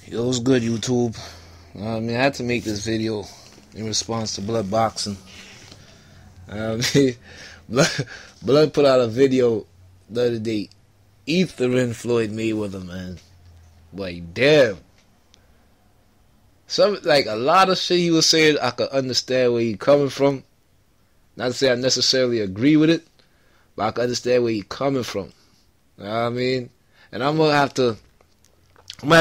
Yo, what's good, YouTube? I had to make this video in response to Blood boxing. I mean, Blood put out a video the other day, ethering Floyd Mayweather, man. Like, damn. A lot of shit he was saying, I could understand where he coming from. Not to say I necessarily agree with it, but I can understand where he coming from. You know what I mean? And I'm gonna have to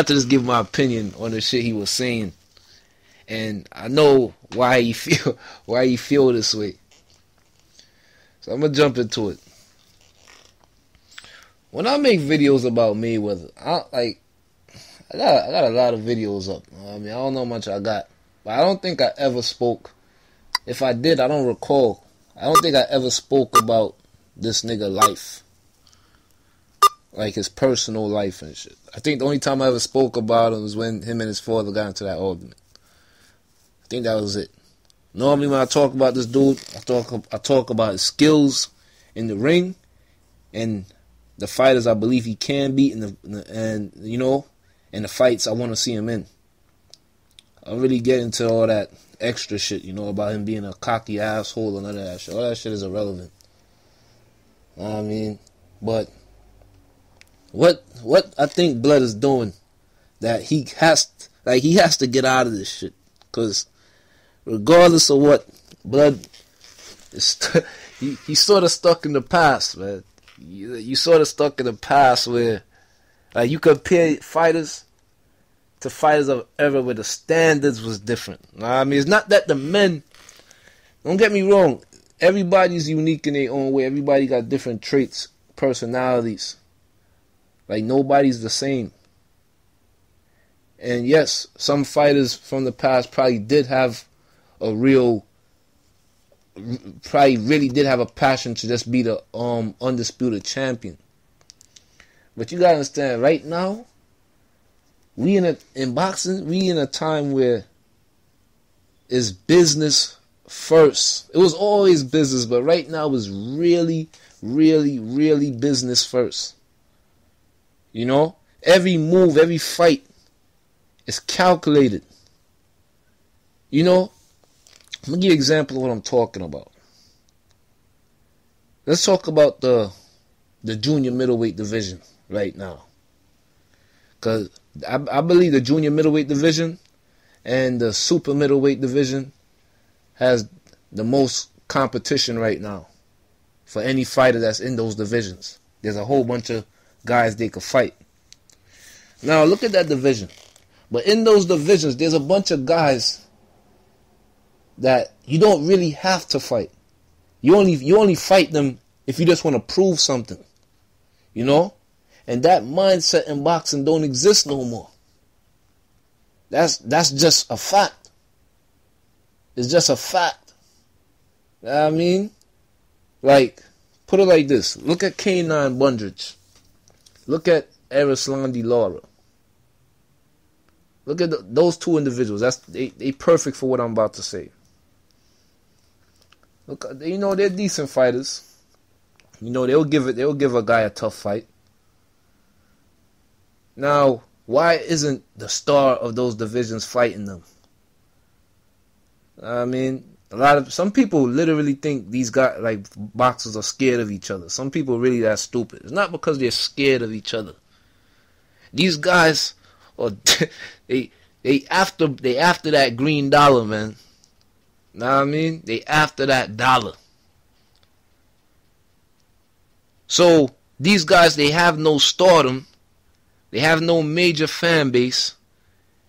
just give my opinion on the shit he was saying, and I know why he feel this way. So I'm gonna jump into it. When I make videos about Mayweather, I got a lot of videos up. I mean, I don't know how much I got, but I don't think I ever spoke. If I did, I don't recall. I don't think I ever spoke about this nigga life, like his personal life and shit. I think the only time I ever spoke about him was when him and his father got into that argument. I think that was it. Normally when I talk about this dude, I talk about his skills in the ring and the fighters I believe he can beat, and the fights I want to see him in. I don't really get into all that extra shit, about him being a cocky asshole and none of that shit. All that shit is irrelevant. I mean, but what I think Blood is doing, that he has to get out of this shit, because regardless of what, Blood is he's sort of stuck in the past, man. You sort of stuck in the past where, like, you compare fighters to fighters of ever where the standards was different. I mean, it's not that the men, don't get me wrong, everybody's unique in their own way. Everybody got different traits, personalities. Like, nobody's the same. And yes, some fighters from the past probably did have really did have a passion to just be the undisputed champion. But you gotta understand, right now, in boxing, we in a time where it's business first. It was always business, but right now it's really, really, really business first. Every move, every fight is calculated. I'm gonna give you an example of what I'm talking about. Let's talk about the junior middleweight division right now. Because I believe the junior middleweight division and the super middleweight division has the most competition right now for any fighter that's in those divisions. There's a whole bunch of guys they could fight. Now look at that division. But in those divisions, there's a bunch of guys that you don't really have to fight. You only fight them if you just want to prove something. And that mindset in boxing don't exist no more. That's just a fact. It's just a fact. You know what I mean? Like, put it like this. Look at K9 Bundridge. Look at Erislandy Lara. Look at those two individuals. They perfect for what I'm about to say. Look, they're decent fighters. They'll give a guy a tough fight. Now, why isn't the star of those divisions fighting them? I mean, some people literally think these guys, like boxers, are scared of each other. Some people really that stupid. It's not because they're scared of each other. These guys are they after that green dollar, man. Know what I mean? They after that dollar. So these guys, they have no stardom. They have no major fan base.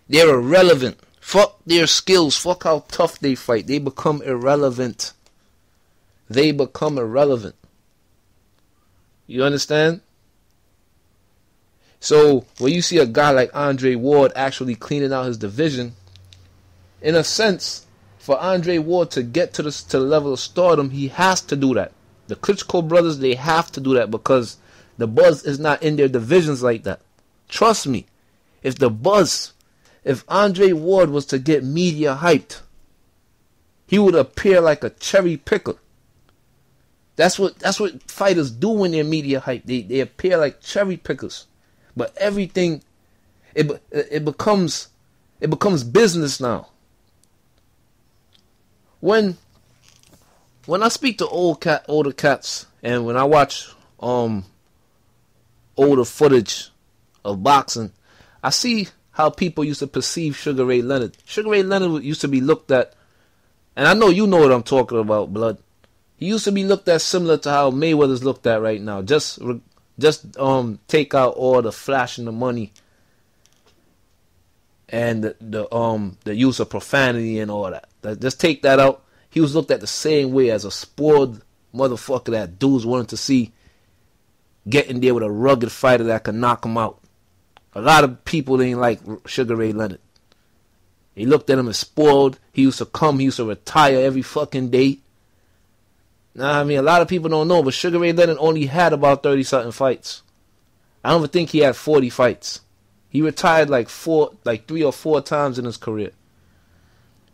They're irrelevant. Fuck their skills. Fuck how tough they fight. They become irrelevant. They become irrelevant. You understand? So when you see a guy like Andre Ward actually cleaning out his division, in a sense, for Andre Ward to get to the level of stardom, he has to do that. The Klitschko brothers, they have to do that because the buzz is not in their divisions like that. Trust me, if Andre Ward was to get media hyped, he would appear like a cherry picker. That's what fighters do when they're media hyped. They appear like cherry pickers. But everything it becomes business now. When I speak to older cats, and when I watch older footage of boxing, I see how people used to perceive Sugar Ray Leonard. Sugar Ray Leonard used to be looked at, and I know you know what I'm talking about, blood. He used to be looked at similar to how Mayweather's looked at right now. Just take out all the flash and the money and the use of profanity and all that. Just take that out. He was looked at the same way as a spoiled motherfucker that dudes wanted to see getting there with a rugged fighter that could knock him out. A lot of people didn't like Sugar Ray Leonard. They looked at him as spoiled. He used to retire every fucking day. Nah, I mean, a lot of people don't know, but Sugar Ray Leonard only had about 30-something fights. I don't even think he had 40 fights. He retired like 3 or 4 times in his career.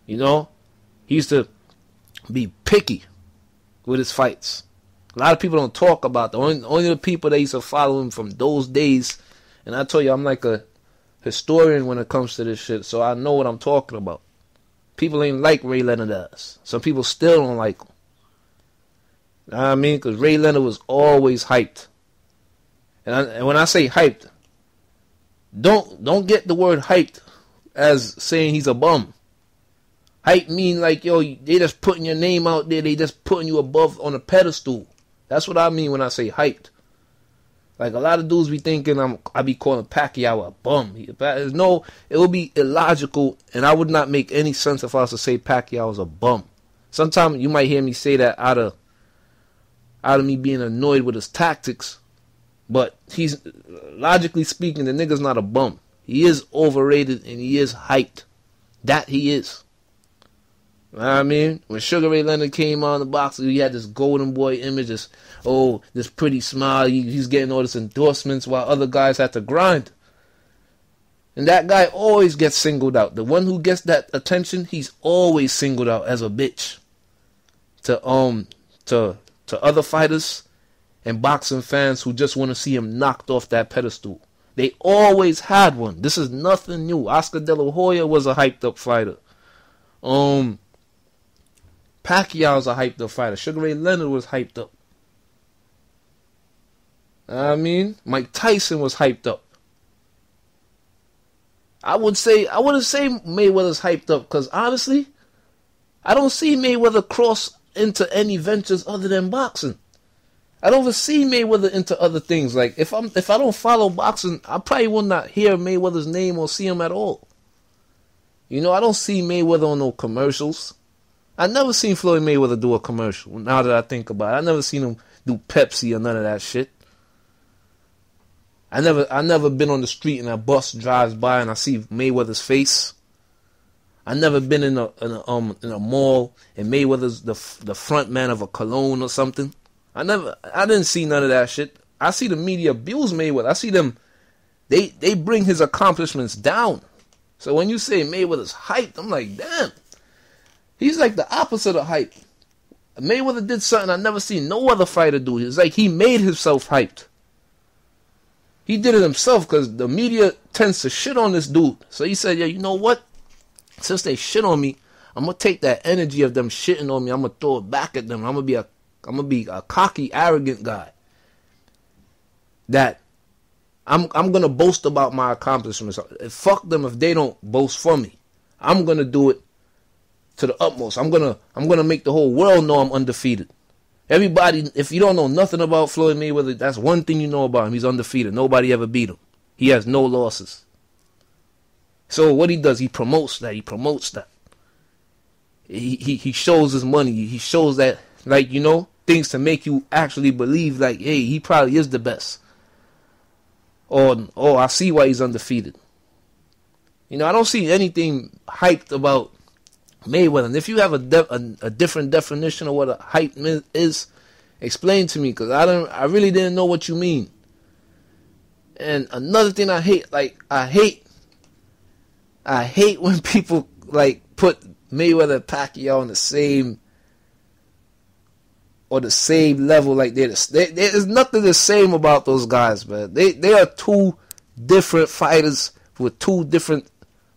You know? He used to be picky with his fights. A lot of people don't talk about that. Only the people that used to follow him from those days. And I tell you, I'm like a historian when it comes to this shit, so I know what I'm talking about. People ain't like Ray Leonard as. Some people still don't like him. You know what I mean? Because Ray Leonard was always hyped. And when I say hyped, don't get the word hyped as saying he's a bum. Hype mean like, yo, they just putting your name out there. They just putting you above on a pedestal. That's what I mean when I say hyped. Like, a lot of dudes be thinking I be calling Pacquiao a bum. No, it would be illogical, and I would not make any sense if I was to say Pacquiao is a bum. Sometimes you might hear me say that out of me being annoyed with his tactics, but he's, logically speaking, the nigga's not a bum. He is overrated and he is hyped. That he is. You know what I mean? When Sugar Ray Leonard came on the boxing, he had this golden boy image, this pretty smile. He's getting all this endorsements while other guys had to grind. And that guy always gets singled out. The one who gets that attention, he's always singled out as a bitch to other fighters and boxing fans who just want to see him knocked off that pedestal. They always had one. This is nothing new. Oscar De La Hoya was a hyped up fighter. Pacquiao's a hyped up fighter. Sugar Ray Leonard was hyped up. I mean, Mike Tyson was hyped up. I wouldn't say Mayweather's hyped up, because honestly, I don't see Mayweather cross into any ventures other than boxing. I don't even see Mayweather into other things. Like, if I don't follow boxing, I probably will not hear Mayweather's name or see him at all. You know, I don't see Mayweather on no commercials. I never seen Floyd Mayweather do a commercial. Now that I think about it, I never seen him do Pepsi or none of that shit. I never been on the street and a bus drives by and I see Mayweather's face. I never been in a mall and Mayweather's the front man of a cologne or something. I didn't see none of that shit. I see the media abuse Mayweather. I see them, they bring his accomplishments down. So when you say Mayweather's hyped, I'm like, damn. He's like the opposite of hype. Mayweather did something I never seen no other fighter do. It's like he made himself hyped. He did it himself because the media tends to shit on this dude. So he said, yeah, you know what? Since they shit on me, I'm going to take that energy of them shitting on me. I'm going to throw it back at them. I'm going to be a cocky, arrogant guy. That I'm going to boast about my accomplishments. Fuck them if they don't boast for me. I'm going to do it to the utmost. I'm gonna make the whole world know I'm undefeated. Everybody, if you don't know nothing about Floyd Mayweather, that's one thing you know about him. He's undefeated. Nobody ever beat him. He has no losses. So what he does, he promotes that. He shows his money. He shows that, like, you know, things to make you actually believe, like, hey, he probably is the best. Or I see why he's undefeated. You know, I don't see anything hyped about Mayweather. And if you have a different definition of what a hype is, explain to me, because I really didn't know what you mean. And another thing I hate when people like put Mayweather and Pacquiao on the same level. Like there's nothing the same about those guys, man. They are two different fighters with two different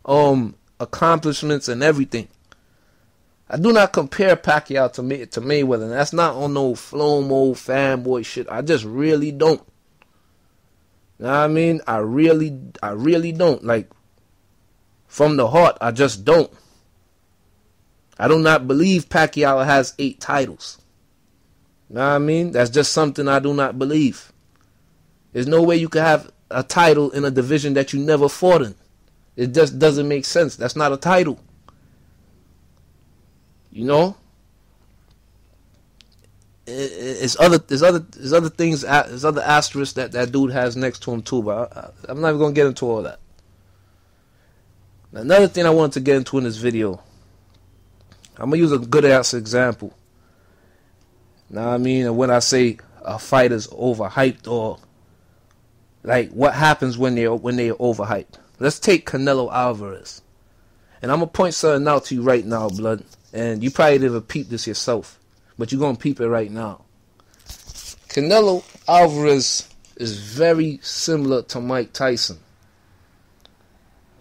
accomplishments and everything. I do not compare Pacquiao to Mayweather. And that's not on no flow mode fanboy shit. I just really don't. You know what I mean? I really don't. Like, from the heart, I just don't. I do not believe Pacquiao has 8 titles. You know what I mean? That's just something I do not believe. There's no way you can have a title in a division that you never fought in. It just doesn't make sense. That's not a title. You know, there's other things, there's other asterisks that dude has next to him too. But I'm not even gonna get into all that. Another thing I wanted to get into in this video, I'm gonna use a good ass example. Now I mean, and when I say a fight is overhyped, or like what happens when they're overhyped. Let's take Canelo Alvarez, and I'm gonna point something out to you right now, blood. And you probably didn't even peep this yourself, but you're going to peep it right now. Canelo Alvarez is very similar to Mike Tyson.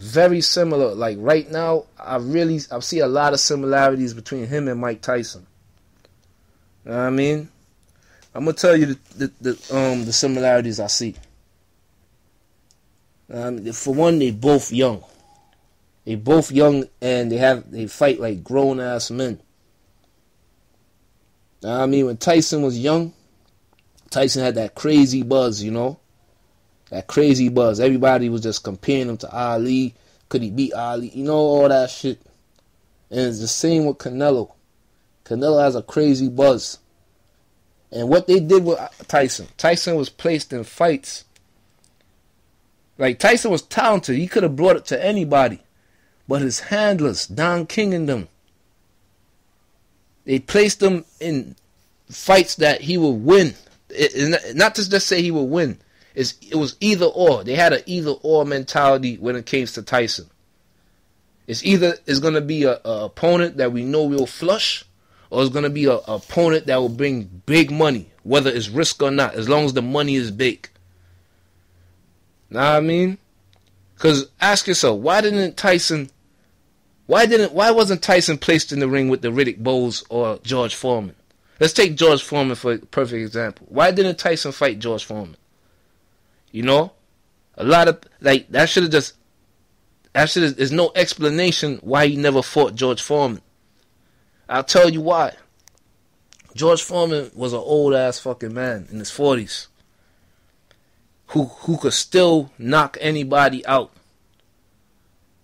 Very similar. Like right now, I see a lot of similarities between him and Mike Tyson. You know what I mean? I'm going to tell you the similarities I see. For one, they both young. They both young, and they fight like grown ass men. I mean, when Tyson was young, Tyson had that crazy buzz, you know, that crazy buzz. Everybody was just comparing him to Ali. Could he beat Ali? You know, all that shit. And it's the same with Canelo. Canelo has a crazy buzz. And what they did with Tyson was placed in fights. Like, Tyson was talented. He could have brought it to anybody. But his handlers, Don King and them, they placed him in fights that he would win. Not to just say he would win. It was either or. They had an either or mentality when it came to Tyson. It's going to be a opponent that we know will flush, or it's going to be a opponent that will bring big money, whether it's risk or not, as long as the money is big. Know what I mean? Because ask yourself, why wasn't Tyson placed in the ring with the Riddick Bowes or George Foreman? Let's take George Foreman for a perfect example. Why didn't Tyson fight George Foreman? You know, a lot of like there's no explanation why he never fought George Foreman. I'll tell you why. George Foreman was an old ass fucking man in his 40s who could still knock anybody out.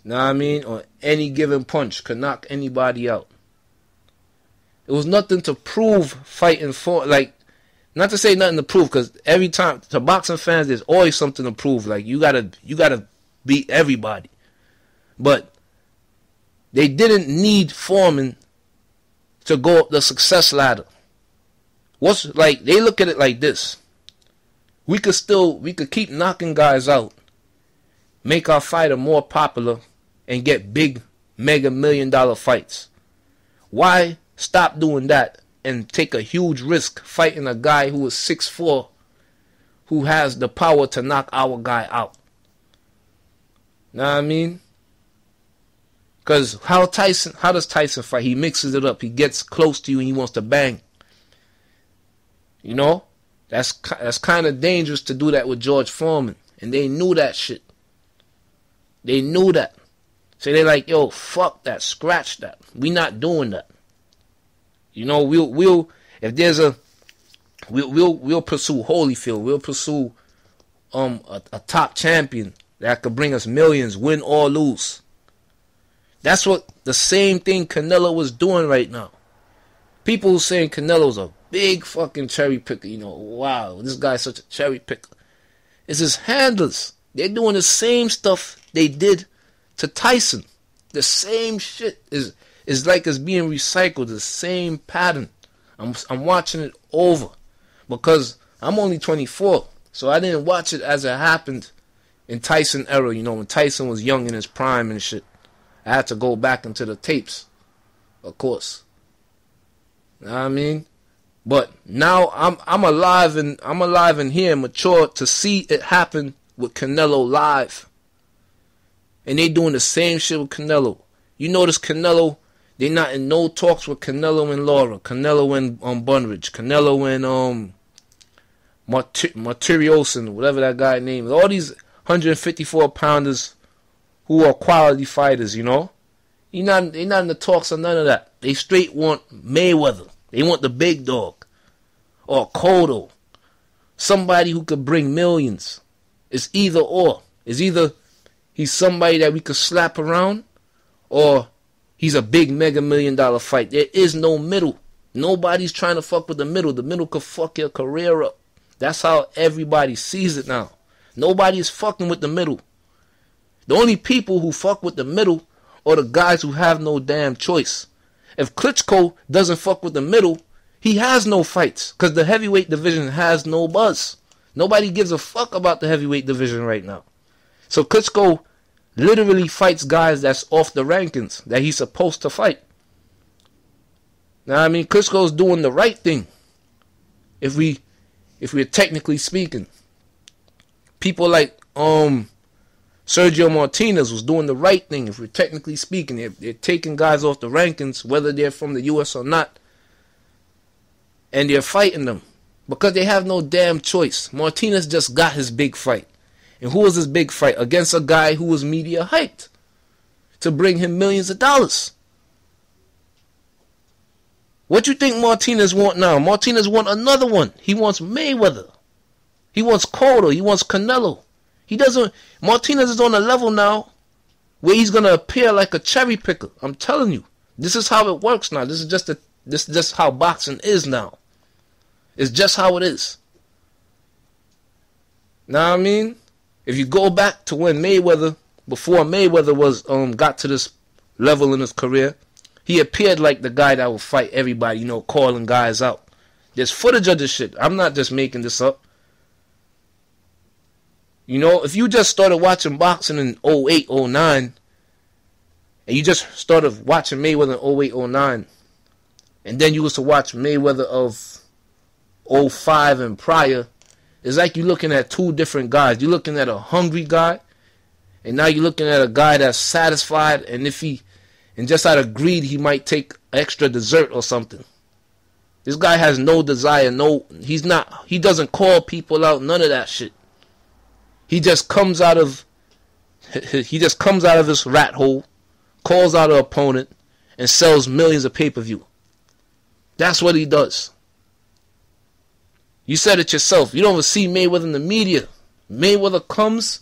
Know what I mean? Or any given punch could knock anybody out. It was nothing to prove fighting for, like, not to say nothing to prove, because every time, to boxing fans, there's always something to prove. Like, you gotta beat everybody. But they didn't need Foreman to go up the success ladder. They look at it like this. We could keep knocking guys out, make our fighter more popular, and get big mega $1 million fights. Why stop doing that and take a huge risk fighting a guy who is 6'4", who has the power to knock our guy out? Know what I mean? Because how does Tyson fight? He mixes it up. He gets close to you and he wants to bang. You know? That's kind of dangerous to do that with George Foreman. And they knew that shit. They knew that. So they're like, yo, fuck that. Scratch that. We not doing that. You know, we'll pursue Holyfield. We'll pursue a top champion that could bring us millions, win or lose. That's what the same thing Canelo was doing right now. People saying Canelo's a big fucking cherry picker. You know, wow, this guy's such a cherry picker. It's his handlers. They're doing the same stuff they did to Tyson. The same shit is like it's being recycled. The same pattern. I'm watching it over because I'm only 24, so I didn't watch it as it happened in Tyson era. You know, when Tyson was young in his prime and shit. I had to go back into the tapes, of course. You know what I mean? But now I'm alive and here, mature to see it happen with Canelo live. And they doing the same shit with Canelo. You notice Canelo, they not in no talks with Canelo and Laura, Canelo and Bunridge, Canelo and Martirosyan, whatever that guy name is. All these 154 pounders who are quality fighters, you know. They not in the talks or none of that. They straight want Mayweather. They want the big dog. Or Cotto. Somebody who could bring millions. It's either or. It's either he's somebody that we could slap around, or he's a big mega $1 million fight. There is no middle. Nobody's trying to fuck with the middle. The middle could fuck your career up. That's how everybody sees it now. Nobody's fucking with the middle. The only people who fuck with the middle are the guys who have no damn choice. If Klitschko doesn't fuck with the middle, he has no fights, because the heavyweight division has no buzz. Nobody gives a fuck about the heavyweight division right now. So Klitschko literally fights guys that's off the rankings that he's supposed to fight. Now, I mean, Klitschko's doing the right thing. If we're technically speaking. People like Sergio Martinez was doing the right thing. If we're technically speaking, they're taking guys off the rankings, whether they're from the U.S. or not, and they're fighting them because they have no damn choice. Martinez just got his big fight. And who was his big fight? Against a guy who was media hyped to bring him millions of dollars. What you think Martinez want now? Martinez want another one. He wants Mayweather. He wants Cotto. He wants Canelo. He doesn't. Martinez is on a level now where he's gonna appear like a cherry picker. I'm telling you, this is how it works now. This is just how boxing is now. It's just how it is. Now I mean, if you go back to when Mayweather, before Mayweather was got to this level in his career, he appeared like the guy that would fight everybody, you know, calling guys out. There's footage of this shit. I'm not just making this up. You know, if you just started watching boxing in 08, 09, and you just started watching Mayweather in 08, 09, and then you was to watch Mayweather of 05 and prior, it's like you're looking at two different guys. You're looking at a hungry guy, and now you're looking at a guy that's satisfied, and just out of greed, he might take extra dessert or something. This guy has no desire, he doesn't call people out, none of that shit. He just comes out of his rat hole, calls out an opponent, and sells millions of pay-per-view. That's what he does. You said it yourself. You don't even see Mayweather in the media. Mayweather comes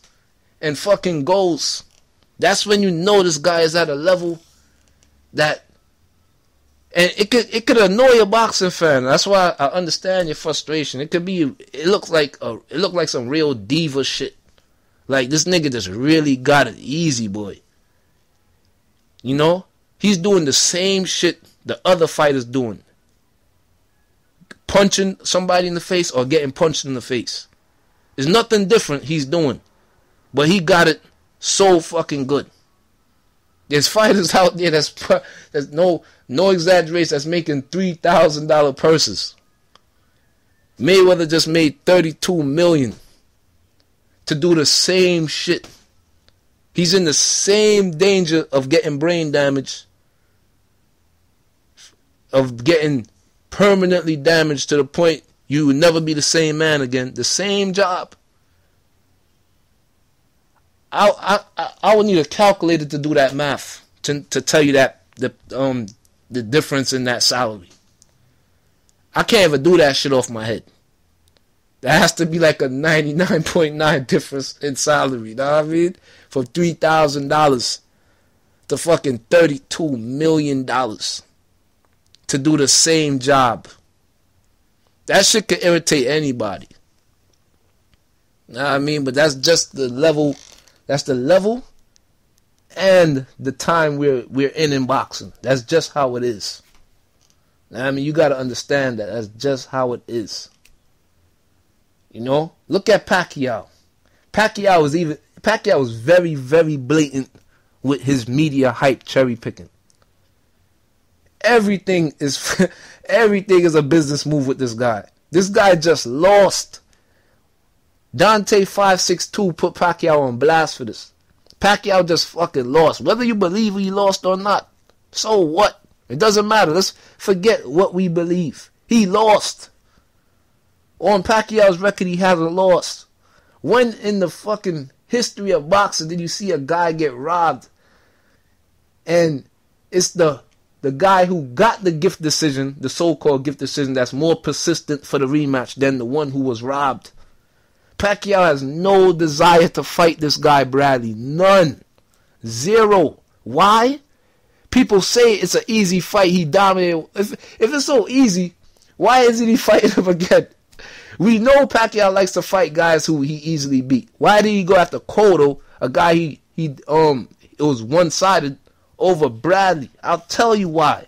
and fucking goes. That's when you know this guy is at a level that, and it could annoy a boxing fan. That's why I understand your frustration. It looks like some real diva shit. Like, this nigga just really got it easy, boy. You know? He's doing the same shit the other fighters doing. Punching somebody in the face or getting punched in the face. There's nothing different he's doing. But he got it so fucking good. There's fighters out there that's no exaggeration, that's making $3,000 purses. Mayweather just made $32 million to do the same shit. He's in the same danger of getting brain damage, of getting permanently damaged to the point you will never be the same man again. The same job. I would need a calculator to do that math to tell you that the difference in that salary. I can't even do that shit off my head. There has to be like a 99.9 difference in salary. You know what I mean? From $3,000 to fucking $32 million to do the same job. That shit could irritate anybody. You know what I mean? But that's just the level. That's the level and the time we're in boxing. That's just how it is. You know what I mean? You got to understand that. That's just how it is. You know? Look at Pacquiao. Pacquiao was very, very blatant with his media hype cherry picking. Everything is a business move with this guy. This guy just lost. Dante 562 put Pacquiao on blast for this. Pacquiao just fucking lost. Whether you believe he lost or not, so what? It doesn't matter. Let's forget what we believe. He lost. On Pacquiao's record, he hasn't lost. When in the fucking history of boxing did you see a guy get robbed? And it's the guy who got the gift decision, the so-called gift decision, that's more persistent for the rematch than the one who was robbed. Pacquiao has no desire to fight this guy, Bradley. None. Zero. Why? People say it's an easy fight. He dominated. If it's so easy, why isn't he fighting him again? We know Pacquiao likes to fight guys who he easily beat. Why did he go after Cotto, a guy it was one-sided, over Bradley? I'll tell you why.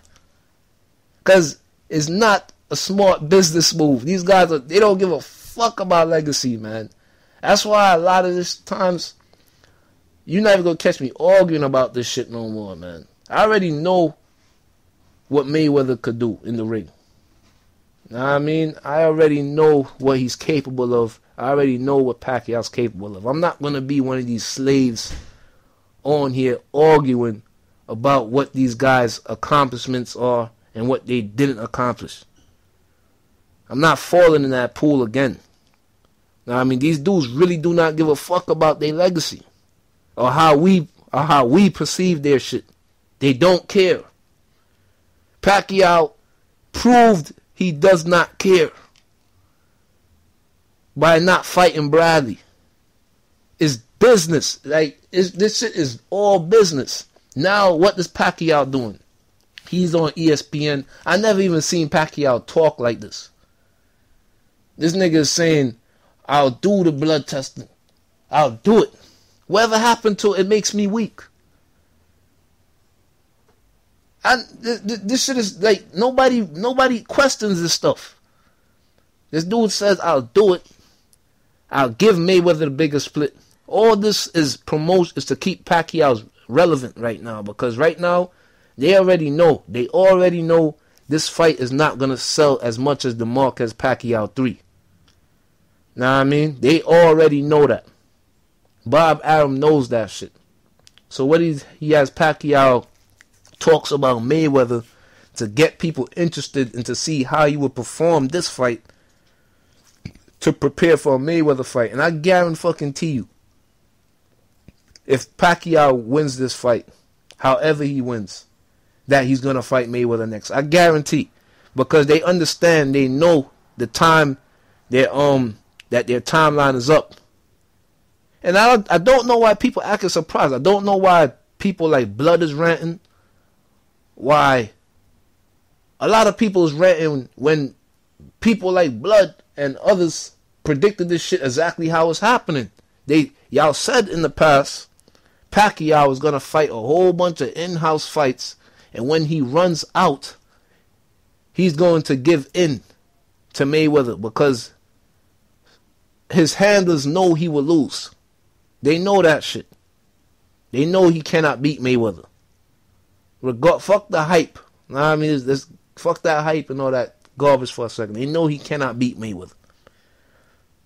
Because it's not a smart business move. These guys, they don't give a fuck about legacy, man. That's why a lot of this times, you're not even going to catch me arguing about this shit no more, man. I already know what Mayweather could do in the ring. Know what I mean? I already know what he's capable of. I already know what Pacquiao's capable of. I'm not going to be one of these slaves on here arguing about what these guys' accomplishments are and what they didn't accomplish. I'm not falling in that pool again. Now, I mean, these dudes really do not give a fuck about their legacy or how we perceive their shit. They don't care. Pacquiao proved he does not care by not fighting Bradley. It's business. Like, this shit is all business. Now, what is Pacquiao doing? He's on ESPN. I never even seen Pacquiao talk like this. This nigga is saying, I'll do the blood testing. I'll do it. Whatever happened to it, it makes me weak. This shit is like, nobody questions this stuff. This dude says, I'll do it. I'll give Mayweather the bigger split. All this is promotion, is to keep Pacquiao relevant right now. Because right now, they already know. They already know this fight is not going to sell as much as the Marquez Pacquiao 3. Know what I mean? They already know that. Bob Arum knows that shit. So what he has Pacquiao talks about Mayweather to get people interested and to see how he would perform this fight to prepare for a Mayweather fight. And I guarantee you, if Pacquiao wins this fight, however he wins, that he's going to fight Mayweather next. I guarantee. Because they understand, they know the time that their timeline is up. And I don't know why people acting surprised. I don't know why people like Blood is ranting. Why a lot of people is ranting when people like Blood and others predicted this shit exactly how it's happening. Y'all said in the past Pacquiao was going to fight a whole bunch of in-house fights, and when he runs out, he's going to give in to Mayweather because his handlers know he will lose. They know that shit. They know he cannot beat Mayweather. Fuck the hype. I mean, fuck that hype and all that garbage for a second. They know he cannot beat Mayweather.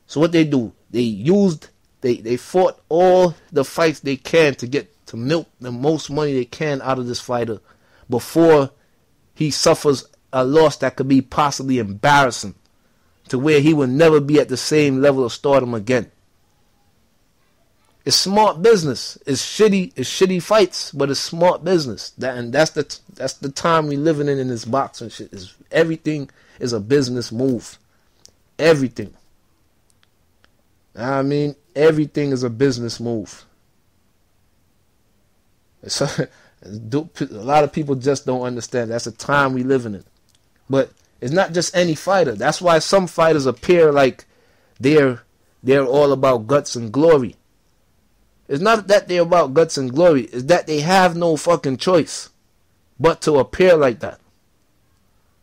So what they do? They fought all the fights they can to milk the most money they can out of this fighter before he suffers a loss that could be possibly embarrassing to where he will never be at the same level of stardom again. It's smart business. It's shitty fights, but it's smart business. That's the time we living in this boxing shit. Everything is a business move. Everything. I mean, everything is a business move. A lot of people just don't understand. That's the time we living in. But it's not just any fighter. That's why some fighters appear like they're all about guts and glory. It's not that they're about guts and glory. It's that they have no fucking choice but to appear like that.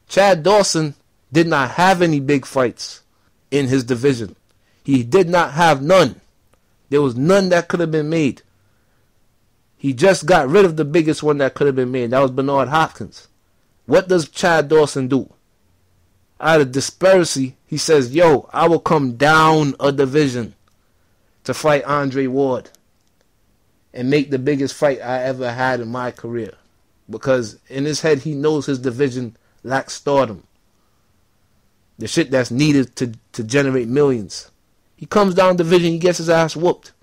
Chad Dawson did not have any big fights in his division. He did not have none. There was none that could have been made. He just got rid of the biggest one that could have been made. That was Bernard Hopkins. What does Chad Dawson do? Out of disparity, he says, yo, I will come down a division to fight Andre Ward. and make the biggest fight I ever had in my career. Because in his head, he knows his division lacks stardom. The shit that's needed to generate millions. He comes down division, he gets his ass whooped.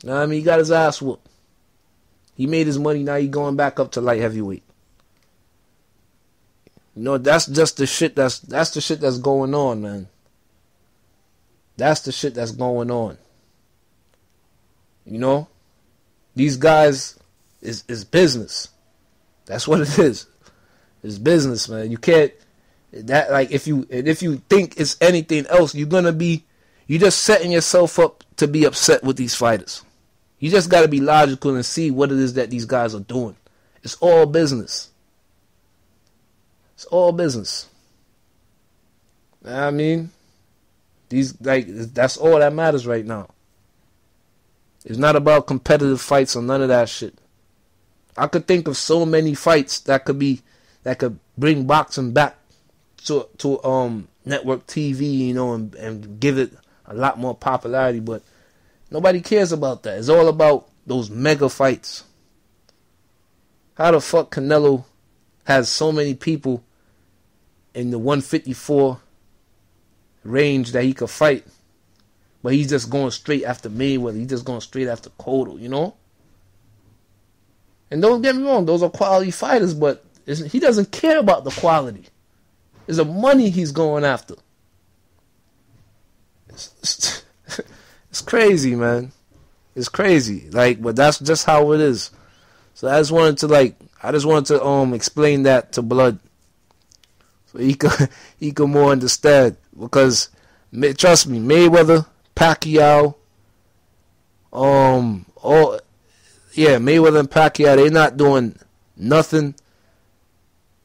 You know what I mean? He got his ass whooped. He made his money, now he going back up to light heavyweight. You know, that's just the shit that's the shit that's going on, man. That's the shit that's going on. You know? These guys is business. That's what it is. It's business, man. You can't that like if you think it's anything else, you're just setting yourself up to be upset with these fighters. You just gotta be logical and see what it is that these guys are doing. It's all business. It's all business. You know what I mean? That's all that matters right now. It's not about competitive fights or none of that shit. I could think of so many fights that could bring boxing back to network TV, you know, and give it a lot more popularity, but nobody cares about that. It's all about those mega fights. How the fuck Canelo has so many people in the 154 range that he could fight, but he's just going straight after Mayweather. He's just going straight after Cotto, you know? And don't get me wrong, those are quality fighters, but he doesn't care about the quality. It's the money he's going after. It's crazy, man. It's crazy. But that's just how it is. So I just wanted to explain that to Blood, so he could more understand. Because trust me, Mayweather, Pacquiao, Mayweather and Pacquiao, they're not doing nothing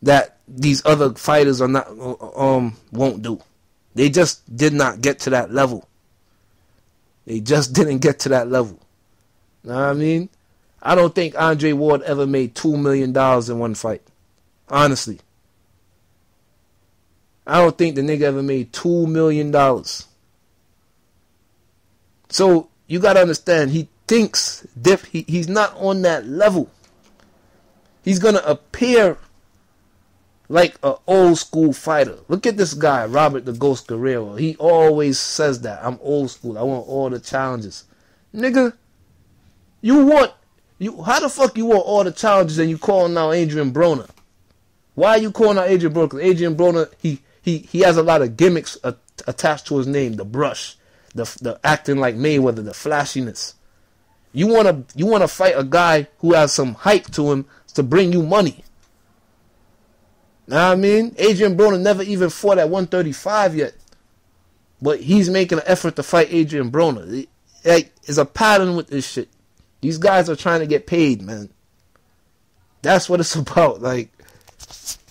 that these other fighters are not won't do. They just did not get to that level. They just didn't get to that level. Know what I mean? I don't think Andre Ward ever made $2 million in one fight. Honestly. I don't think the nigga ever made $2 million. So, you gotta understand, he thinks he's not on that level. He's gonna appear like an old school fighter. Look at this guy, Robert the Ghost Guerrero. He always says that. I'm old school. I want all the challenges. Nigga, how the fuck you want all the challenges and you calling out Adrian Broner? Why are you calling out Adrian Broner? Because Adrian Broner, he has a lot of gimmicks attached to his name. The brush, the acting like Mayweather, the flashiness. You wanna fight a guy who has some hype to him to bring you money. Know what I mean? Adrian Broner never even fought at 135 yet. But he's making an effort to fight Adrian Broner. It's a pattern with this shit. These guys are trying to get paid, man. That's what it's about.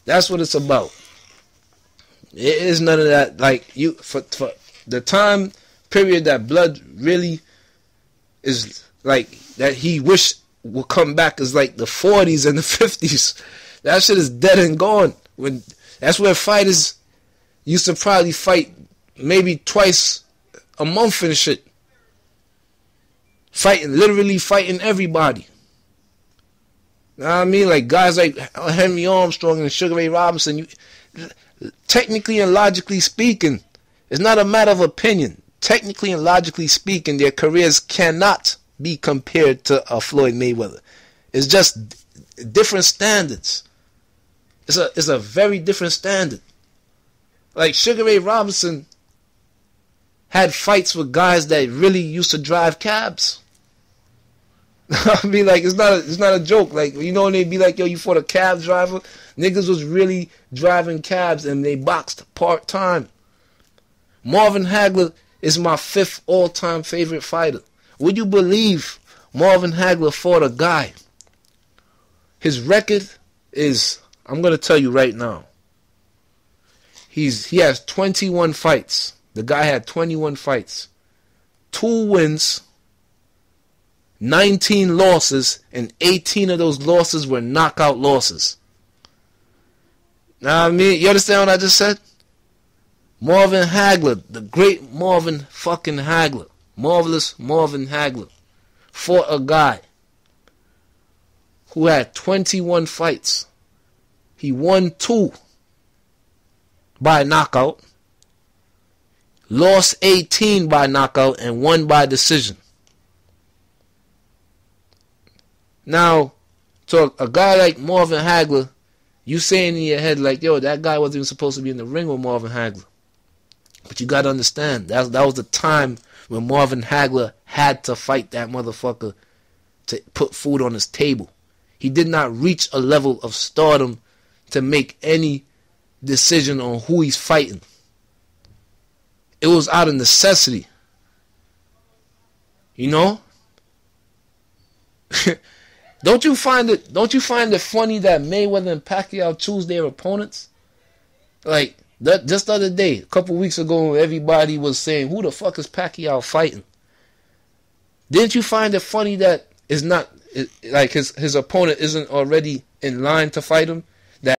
That's what it's about. It is none of that. For the time period that Blood really is that he wish would come back is the 40s and the 50s. That shit is dead and gone. That's where fighters used to probably fight maybe twice a month and shit. Literally fighting everybody. You know what I mean? Guys like Henry Armstrong and Sugar Ray Robinson, technically and logically speaking, it's not a matter of opinion. Technically and logically speaking, their careers cannot be compared to Floyd Mayweather. It's just different standards. It's a very different standard. Sugar Ray Robinson had fights with guys that really used to drive cabs. I mean, it's not a joke. When they be like, yo, you fought a cab driver? Niggas was really driving cabs and they boxed part-time. Marvin Hagler is my 5th all-time favorite fighter. Would you believe Marvin Hagler fought a guy? His record is, I'm going to tell you right now. He has 21 fights. The guy had 21 fights. 2 wins, 19 losses, and 18 of those losses were knockout losses. Now, I mean, you understand what I just said? Marvin Hagler, the great Marvin fucking Hagler. Marvelous Marvin Hagler. fought a guy who had 21 fights. He won 2 by knockout, lost 18 by knockout, and 1 by decision. Now, to a guy like Marvin Hagler, you saying in your head like, yo, that guy wasn't even supposed to be in the ring with Marvin Hagler. But you got to understand, that was the time when Marvin Hagler had to fight that motherfucker to put food on his table. He did not reach a level of stardom to make any decision on who he's fighting. It was out of necessity. You know? Don't you find it funny that Mayweather and Pacquiao choose their opponents? Like, just the other day, a couple weeks ago, everybody was saying, who the fuck is Pacquiao fighting? Didn't you find it funny that it's not, like his opponent isn't already in line to fight him?